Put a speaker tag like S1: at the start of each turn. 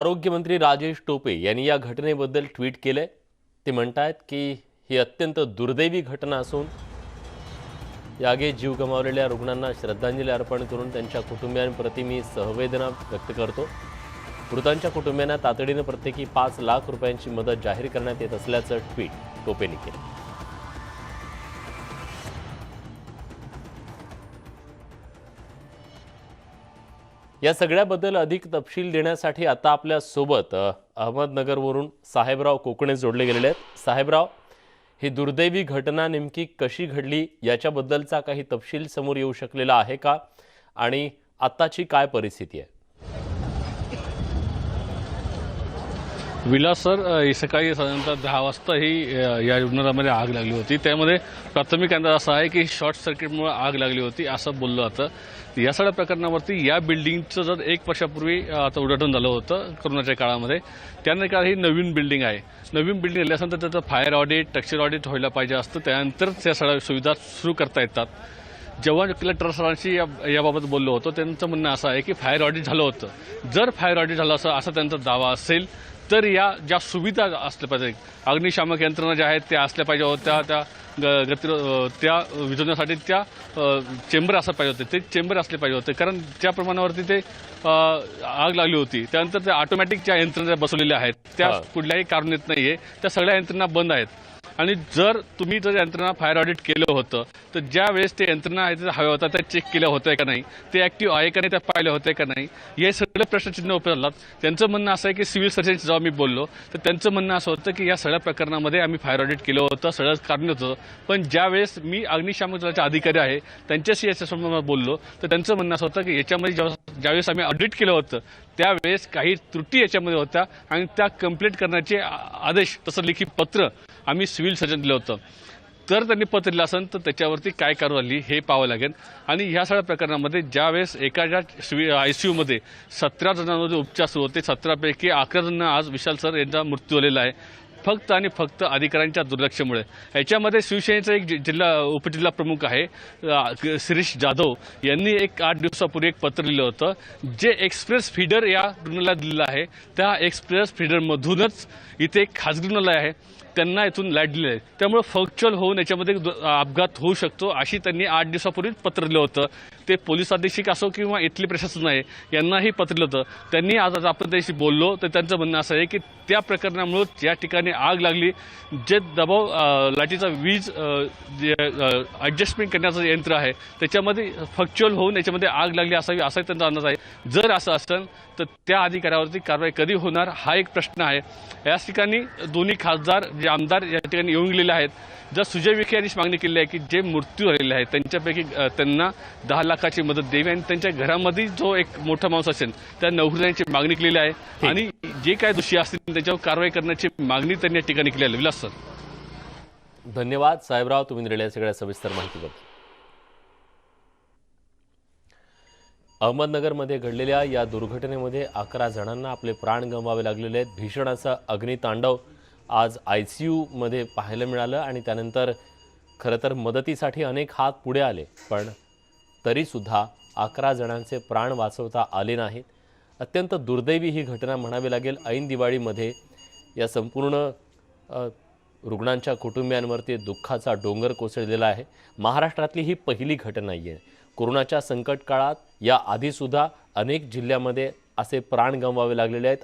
S1: आरोग्यमंत्री राजेश टोपे यांनी या घटनेबद्दल ट्विट केले। ते म्हणतात की ही अत्यंत दुर्दैवी घटना असून यागे जीव गमावलेल्या रुग्णांना श्रद्धांजली अर्पण करून त्यांच्या कुटुंबियांप्रती मी सहवेदना व्यक्त करतो। मृतांच्या कुटुंबियांना तातडीने प्रत्येकी 5 लाख रुपयांची मदत जाहीर करण्यात येत असल्याचं ट्विट टोपेंनी केलं। या सगळ्याबद्दल अधिक तपशील देण्यासाठी आता आपल्या सोबत अहमदनगरवरून साहेबराव कोकणे जोडले गेलेले आहेत। साहेबराव, ही दुर्दैवी घटना नेमकी कशी घडली याच्याबद्दलचा काही तपशील समोर येऊ शकलेला आहे का आणि आताची काय परिस्थिती आहे?
S2: विलास सर, सकाळी साधारणतः 10 वाजता ही या रुग्णालयामध्ये आग लागली होती। त्यामध्ये प्राथमिक अंदाज असा आहे की शॉर्ट सर्किटमुळे आग लागली होती असं बोललं जातं। या सगळ्या प्रकरणावरती या बिल्डिंगचं जर 1 वर्षापूर्वी आता उद्घाटन झालं होतं कोरोनाच्या काळामध्ये, त्यानंतर ही नवीन बिल्डिंग आहे। नवीन बिल्डिंग झाल्यानंतर त्याचं फायर ऑडिट, टेक्स्चर ऑडिट व्हायला पाहिजे असतं, त्यानंतरच या सगळ्या सुविधा सुरू करता येतात। जेव्हा कलेक्टर सरांशी याबाबत बोललो होतो, त्यांचं म्हणणं असं आहे की फायर ऑडिट झालं होतं। जर फायर ऑडिट झालं असं त्यांचा दावा असेल तर या ज्या सुविधा असल्या पाहिजे, अग्निशामक यंत्रणा ज्या आहेत त्या असल्या पाहिजे होत्या, त्या विझवण्यासाठी त्या चेंबर असं पाहिजे होते, ते चेंबर असले पाहिजे होते। कारण ज्या प्रमाणावरती ते आग लागली होती त्यानंतर त्या ऑटोमॅटिक ज्या यंत्रणा बसवलेल्या आहेत त्या कुठल्याही कारण येत नाहीये, त्या सगळ्या यंत्रणा बंद आहेत। आणि जर तुम्ही जर यंत्रणा फायर ऑडिट केलं होतं तर ज्या वेळेस ते यंत्रणा आहेत हव्या होत्या त्या चेक केल्या होत्या का नाही, ते ॲक्टिव्ह आहे का नाही, त्या पाहिल्या होत्या का नाही, हे सगळे प्रश्नचिन्ह उभे झालात। त्यांचं म्हणणं असं आहे की सिव्हिल सर्जनशी जेव्हा मी बोललो तर त्यांचं म्हणणं असं होतं की या सगळ्या प्रकरणामध्ये आम्ही फायर ऑडिट केलं होतं, सगळं कारण होतं। पण ज्यावेळेस मी अग्निशामक दलाचे अधिकारी आहे त्यांच्याशी याच्यासंबंधात बोललो तर त्यांचं म्हणणं असं होतं की याच्यामध्ये ज्यावेळेस आम्ही ऑडिट केलं होतं त्यावेळेस काही त्रुटी याच्यामध्ये होत्या आणि त्या कंप्लेंट करण्याचे आदेश, तसं लिखित पत्र आम्ही सिव्हिल सर्जन दिलं होतं। तर त्यांनी पत्र दिलं असेल तर त्याच्यावरती काय कारवाई झाली हे पाहावं लागेल। आणि ह्या सगळ्या प्रकरणामध्ये ज्यावेळेस एखाद्या ICUमध्ये 17 जणांमध्ये उपचार सुरू होते, 17 पैकी 11 जणांना आज विशाल सर यांचा मृत्यू झालेला आहे, फक्त आणि फक्त अधिकाऱ्यांच्या दुर्लक्षामुळे। याच्यामध्ये शिवसेनेचा एक उपजिल्हा प्रमुख आहे शिरीष जाधव यांनी 8 दिवसापूर्वी एक पत्र लिहिलं होतं, जे एक्सप्रेस फीडर या रुग्णालयात दिलेलं आहे त्या एक्सप्रेस फीडरमधूनच इथे एक खाजगी रुग्णालय आहे त्यांना इथून लाईट दिली आहे, त्यामुळे फंक्च्युअल होऊन याच्यामध्ये अपघात होऊ शकतो अशी त्यांनी 8 दिवसापूर्वी पत्र दिलं होतं। ते पोलीस अधीक्षक असो किंवा इथले प्रशासन आहे यांनाही पत्र दिलं होतं। त्यांनी आज आपण त्याशी बोललो तर त्यांचं म्हणणं असं आहे की त्या प्रकरणामुळे या ठिकाणी आग लागली, जे दबाव लाईटीचा वीज ॲडजस्टमेंट करण्याचं यंत्र आहे त्याच्यामध्ये फंक्च्युअल होऊन याच्यामध्ये आग लागली असावी असा त्यांचा अंदाज आहे। जर असं असेल तर त्या अधिकाऱ्यावरती कारवाई कधी होणार हा एक प्रश्न आहे। याच ठिकाणी दोन्ही खासदार जे आमदार या ठिकाणी येऊन गेलेले आहेत। जर सुजय विखे यांनी मागणी केली आहे की जे मृत्यू झालेले आहेत त्यांच्यापैकी त्यांना 10 लाखाची मदत द्यावी आणि त्यांच्या घरामध्ये जो एक मोठा माणूस असेल त्या नोकऱ्यांची मागणी केलेली आहे आणि जे काय दोषी असतील त्याच्यावर कारवाई करण्याची मागणी त्यांनी या ठिकाणी केली आहे। विलास सर,
S1: धन्यवाद साहेबराव, तुम्ही दिलेल्या सगळ्या सविस्तर माहितीबद्दल। अहमदनगरमध्ये घडलेल्या या दुर्घटनेमध्ये 11 जणांना आपले प्राण गमवावे लागलेले आहेत। भीषण असा अग्नितांडव आज ICU मध्ये पाहायला मिळालं आणि त्यानंतर खरं तर मदतीसाठी अनेक हात पुढे आले, पण तरीसुद्धा 11 जणांचे प्राण वाचवता आले नाहीत। अत्यंत दुर्दैवी ही घटना म्हणावी लागेल। ऐन दिवाळीमध्ये या संपूर्ण रुग्णांच्या कुटुंबियांवरती दुःखाचा डोंगर कोसळलेला आहे। महाराष्ट्रातली ही पहिली घटना आहे। कोरोनाच्या संकट काळात या आधीसुद्धा अनेक जिल्ह्यामध्ये असे प्राण गमवावे लागलेले आहेत।